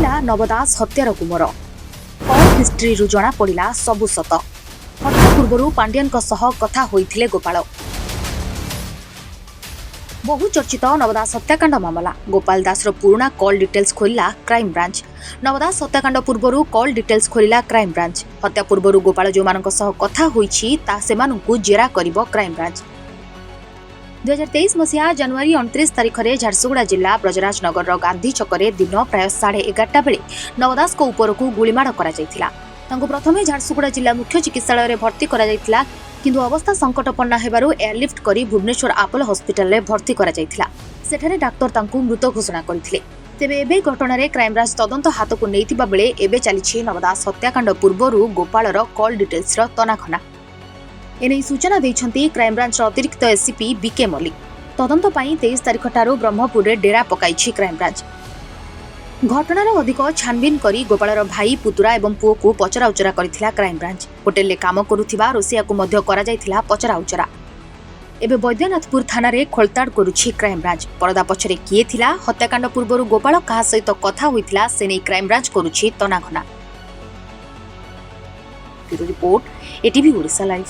उठिला नवदास हत्यार गुमर कल हिस्ट्री जना पड़ा सबु सत हत्या पूर्व पांड्यान कथा होइथिले गोपाल बहु चर्चित नवदास हत्याकांड मामला गोपाल दासर पुराणा कॉल डिटेल्स खोलिला क्राइम ब्रांच नवदास हत्याकांड पूर्व कॉल डिटेल्स खोलिला क्राइम ब्रांच हत्या पूर्व गोपाल जो कथा होइछि ता सेमानंकु जेरा करिवो क्राइम ब्रांच 2023 मसीहा जनवरी 29 तारिख में झारसुगुड़ा जिला ब्रजराज नगर गांधी छकरे दिन प्राय 11:30 बेले नवदास को उपरकू गुलीमाड़ करा जायथिला तांको प्रथमे झारसुगुड़ा जिला मुख्य चिकित्सालय में भर्ती करा जायथिला किंतु अवस्था संकटपन्न हेबारु एयरलिफ्ट करी भुवनेश्वर आपोलो हॉस्पिटल में भर्ती करा जायथिला सेठारे डाक्टर तांको मृत घोषणा करथिले तेबे एबे घटना क्राइमब्रांच तदंत हाथ को नैथिबा बेले एबे चलीछि नवदास हत्याकांड पूर्वरु गोपालर कॉल डिटेल्स तनाखना एने सूचना देइछंती क्राइमब्रांच अतिरिक्त एससीपी बीके मल्लिक तदंत पई 23 तारिख ठारू ब्रह्मपुर रे डेरा पकाइछि क्राइमब्रांच घटनार अधिक छानबीन करी गोपालर भाई पुतुरा एवं पुओ को पचराउचरा करथिला क्राइमब्रांच होटेल ले काम करुथिबा रोसिया को मध्य करा जायथिला पचराउचरा एबे बैद्यनाथपुर थाना रे खोलताड़ करुछि क्राइमब्रांच परदा पछरे किए थिला हत्याकांड पूर्व गोपाल कहा सहित कथा होइथिला से नै क्राइमब्रांच करुछि तनाघना ब्यूरो रिपोर्ट एटीवी ओडिशा लाइव।